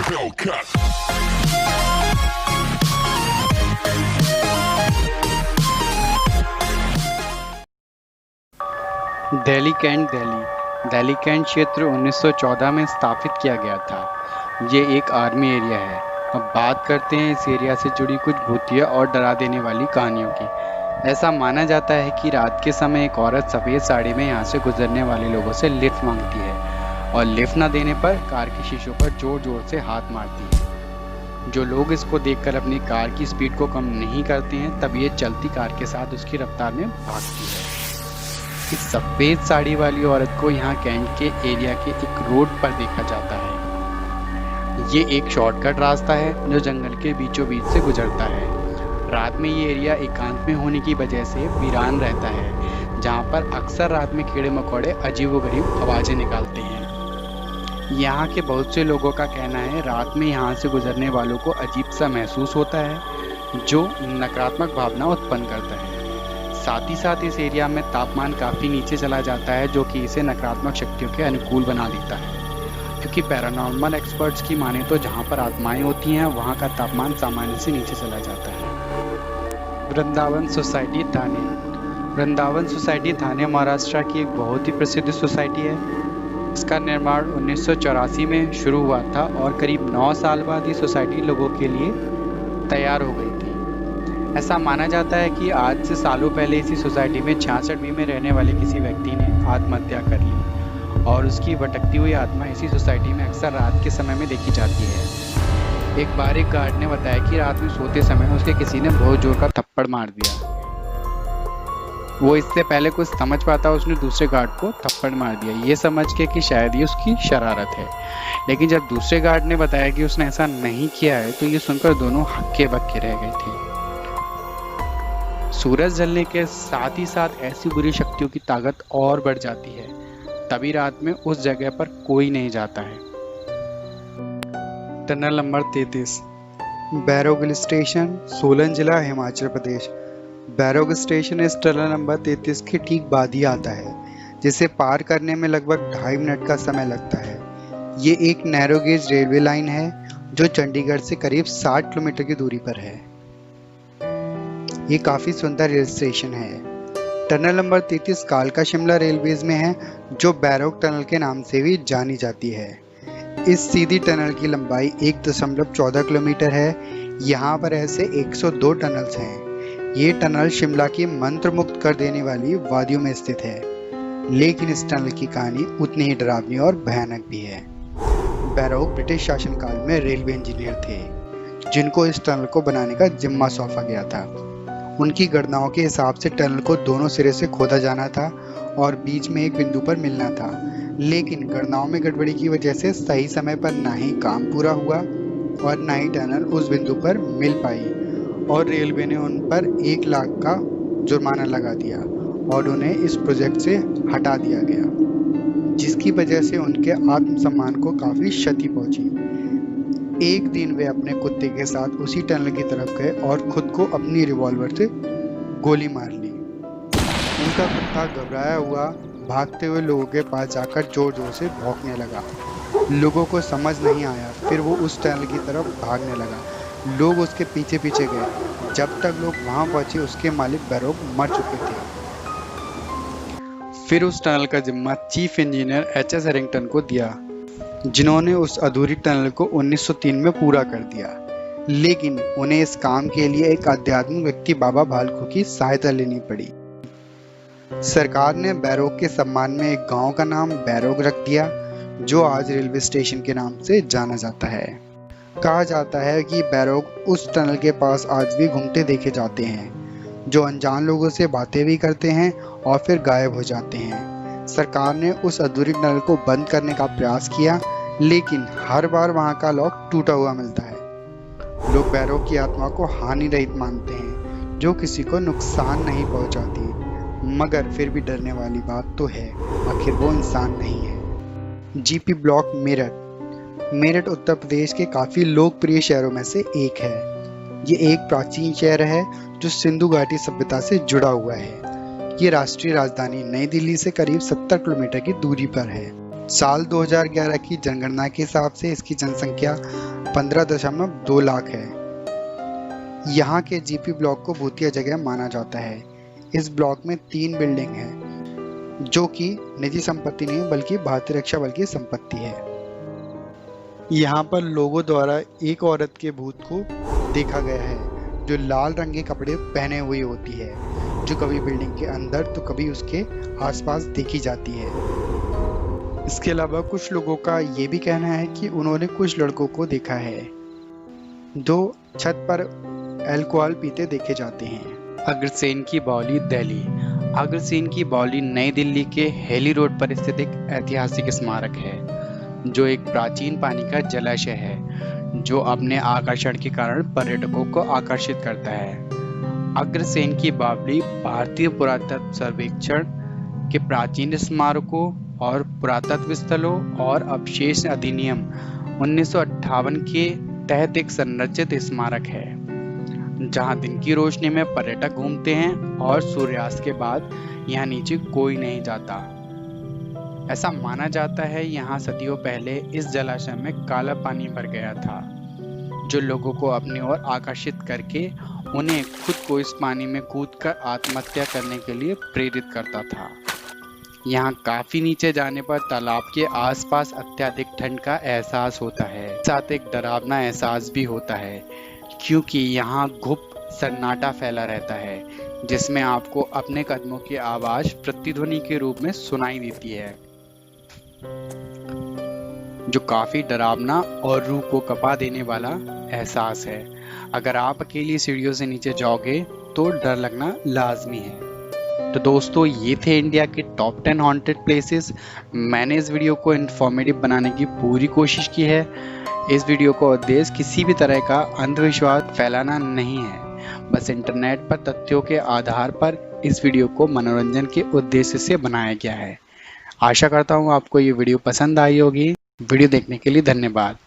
Hellcat. Delhi cantt Delhi cantt क्षेत्र 1914 में स्थापित किया गया था। ये एक आर्मी एरिया है। अब बात करते हैं इस एरिया से जुड़ी कुछ भूतिया और डरा देने वाली कहानियों की। ऐसा माना जाता है कि रात के समय एक औरत सफ़ेद साड़ी में यहाँ से गुजरने वाले लोगों से लिफ्ट मांगती है और लिफ्ट न देने पर कार के शीशों पर जोर जोर से हाथ मारती है। जो लोग इसको देखकर अपनी कार की स्पीड को कम नहीं करते हैं, तब ये चलती कार के साथ उसकी रफ्तार में भागती है। इस सफ़ेद साड़ी वाली औरत को यहाँ कैंट के एरिया के एक रोड पर देखा जाता है। ये एक शॉर्टकट रास्ता है जो जंगल के बीचों बीच से गुजरता है। रात में ये एरिया एकांत में होने की वजह से वीरान रहता है, जहाँ पर अक्सर रात में कीड़े मकोड़े अजीबोगरीब आवाज़ें निकालते हैं। यहाँ के बहुत से लोगों का कहना है रात में यहाँ से गुजरने वालों को अजीब सा महसूस होता है जो नकारात्मक भावना उत्पन्न करता है। साथ ही साथ इस एरिया में तापमान काफ़ी नीचे चला जाता है, जो कि इसे नकारात्मक शक्तियों के अनुकूल बना देता है। क्योंकि पैरानॉर्मल एक्सपर्ट्स की माने तो जहाँ पर आत्माएं होती हैं वहाँ का तापमान सामान्य से नीचे चला जाता है। वृंदावन सोसाइटी थाने। वृंदावन सोसाइटी थाने महाराष्ट्र की एक बहुत ही प्रसिद्ध सोसाइटी है। इसका निर्माण 1984 में शुरू हुआ था और करीब 9 साल बाद ये सोसाइटी लोगों के लिए तैयार हो गई थी। ऐसा माना जाता है कि आज से सालों पहले इसी सोसाइटी में 66 में रहने वाले किसी व्यक्ति ने आत्महत्या कर ली और उसकी भटकती हुई आत्मा इसी सोसाइटी में अक्सर रात के समय में देखी जाती है। एक बार एक गार्ड ने बताया कि रात में सोते समय उसके किसी ने बहुत जोर का थप्पड़ मार दिया। वो इससे पहले कुछ समझ पाता उसने दूसरे गार्ड को थप्पड़ मार दिया, ये समझ के कि शायद ये उसकी शरारत है। लेकिन जब दूसरे गार्ड ने बताया कि उसने ऐसा नहीं किया है तो ये सुनकर दोनों हक्के बक्के रह गए थे। सूरज जलने के साथ ही साथ ऐसी बुरी शक्तियों की ताकत और बढ़ जाती है। तभी रात में उस जगह पर कोई नहीं जाता है। Tunnel number 33, Barog hill station, Solan जिला, हिमाचल प्रदेश। बैरोग स्टेशन इस टनल नंबर 33 के ठीक बाद ही आता है, जिसे पार करने में लगभग 2.5 मिनट का समय लगता है। ये एक नैरो गेज रेलवे लाइन है जो चंडीगढ़ से करीब 60 किलोमीटर की दूरी पर है। ये काफ़ी सुंदर रेल स्टेशन है। टनल नंबर 33 कालका शिमला रेलवेज में है, जो बैरोग टनल के नाम से भी जानी जाती है। इस सीधी टनल की लंबाई 1.14 किलोमीटर है। यहाँ पर ऐसे 102 टनल्स हैं। ये टनल शिमला की मंत्र मुक्त कर देने वाली वादियों में स्थित है। लेकिन इस टनल की कहानी उतनी ही डरावनी और भयानक भी है। बैरोग ब्रिटिश शासनकाल में रेलवे इंजीनियर थे, जिनको इस टनल को बनाने का जिम्मा सौंपा गया था। उनकी गणनाओं के हिसाब से टनल को दोनों सिरे से खोदा जाना था और बीच में एक बिंदु पर मिलना था। लेकिन गणनाओं में गड़बड़ी की वजह से सही समय पर ना ही काम पूरा हुआ और ना ही टनल उस बिंदु पर मिल पाई और रेलवे ने उन पर 1 लाख का जुर्माना लगा दिया और उन्हें इस प्रोजेक्ट से हटा दिया गया, जिसकी वजह से उनके आत्मसम्मान को काफ़ी क्षति पहुंची। एक दिन वे अपने कुत्ते के साथ उसी टनल की तरफ गए और खुद को अपनी रिवॉल्वर से गोली मार ली। उनका कुत्ता घबराया हुआ भागते हुए लोगों के पास जाकर जोर जोर से भौंकने लगा। लोगों को समझ नहीं आया, फिर वो उस टनल की तरफ भागने लगा। लोग उसके पीछे पीछे गए। जब तक लोग वहां पहुंचे उसके मालिक बैरोग मर चुके थे। फिर उस टनल का जिम्मा चीफ इंजीनियर एच.एस. हैरिंगटन को दिया, जिन्होंने उस अधूरी टनल को 1903 में पूरा कर दिया। लेकिन उन्हें इस काम के लिए एक आध्यात्मिक व्यक्ति बाबा भालकू की सहायता लेनी पड़ी। सरकार ने बैरोग के सम्मान में एक गांव का नाम बैरोग रख दिया, जो आज रेलवे स्टेशन के नाम से जाना जाता है। कहा जाता है कि बैरोग उस टनल के पास आज भी घूमते देखे जाते हैं, जो अनजान लोगों से बातें भी करते हैं और फिर गायब हो जाते हैं। सरकार ने उस अधूरी टनल को बंद करने का प्रयास किया, लेकिन हर बार वहां का लॉक टूटा हुआ मिलता है। लोग बैरोग की आत्मा को हानि रहित मानते हैं, जो किसी को नुकसान नहीं पहुंचाती। मगर फिर भी डरने वाली बात तो है, आखिर वो इंसान नहीं है। जीपी ब्लॉक मेरठ उत्तर प्रदेश के काफ़ी लोकप्रिय शहरों में से एक है। ये एक प्राचीन शहर है जो सिंधु घाटी सभ्यता से जुड़ा हुआ है। ये राष्ट्रीय राजधानी नई दिल्ली से करीब 70 किलोमीटर की दूरी पर है। 19 सितंबर 1945 को भारत सरकार ने साल 2011 की जनगणना के हिसाब से इसकी जनसंख्या 15.2 लाख है। यहाँ के जीपी ब्लॉक को भूतिया जगह माना जाता है। इस ब्लॉक में 3 बिल्डिंग हैं, जो कि निजी संपत्ति नहीं बल्कि भारतीय रक्षा बल की संपत्ति है। यहाँ पर लोगों द्वारा एक औरत के भूत को देखा गया है, जो लाल रंग के कपड़े पहने हुई होती है, जो कभी बिल्डिंग के अंदर तो कभी उसके आसपास देखी जाती है। इसके अलावा कुछ लोगों का ये भी कहना है कि उन्होंने कुछ लड़कों को देखा है, जो छत पर अल्कोहल पीते देखे जाते हैं। अग्रसेन की बावली, दिल्ली। अग्रसेन की बावली नई दिल्ली के हेली रोड पर स्थित एक ऐतिहासिक स्मारक है, जो एक प्राचीन पानी का जलाशय है, जो अपने आकर्षण के कारण पर्यटकों को आकर्षित करता है। अग्रसेन की बावली भारतीय पुरातत्व सर्वेक्षण के प्राचीन स्मारकों और पुरातत्व स्थलों और अवशेष अधिनियम 1958 के तहत एक संरक्षित स्मारक है, जहां दिन की रोशनी में पर्यटक घूमते हैं और सूर्यास्त के बाद यहां नीचे कोई नहीं जाता। ऐसा माना जाता है यहाँ सदियों पहले इस जलाशय में काला पानी भर गया था, जो लोगों को अपनी ओर आकर्षित करके उन्हें खुद को इस पानी में कूदकर आत्महत्या करने के लिए प्रेरित करता था। यहाँ काफी नीचे जाने पर तालाब के आसपास अत्यधिक ठंड का एहसास होता है, साथ एक डरावना एहसास भी होता है, क्योंकि यहाँ गुप्त सन्नाटा फैला रहता है, जिसमें आपको अपने कदमों की आवाज प्रतिध्वनि के रूप में सुनाई देती है, जो काफी डरावना और रूह को कपा देने वाला एहसास है। अगर आप अकेली सीढ़ियों से नीचे जाओगे तो डर लगना लाजमी है। तो दोस्तों, ये थे इंडिया के टॉप 10 हॉन्टेड प्लेसेस। मैंने इस वीडियो को इन्फॉर्मेटिव बनाने की पूरी कोशिश की है। इस वीडियो का उद्देश्य किसी भी तरह का अंधविश्वास फैलाना नहीं है, बस इंटरनेट पर तथ्यों के आधार पर इस वीडियो को मनोरंजन के उद्देश्य से बनाया गया है। आशा करता हूँ आपको ये वीडियो पसंद आई होगी। वीडियो देखने के लिए धन्यवाद।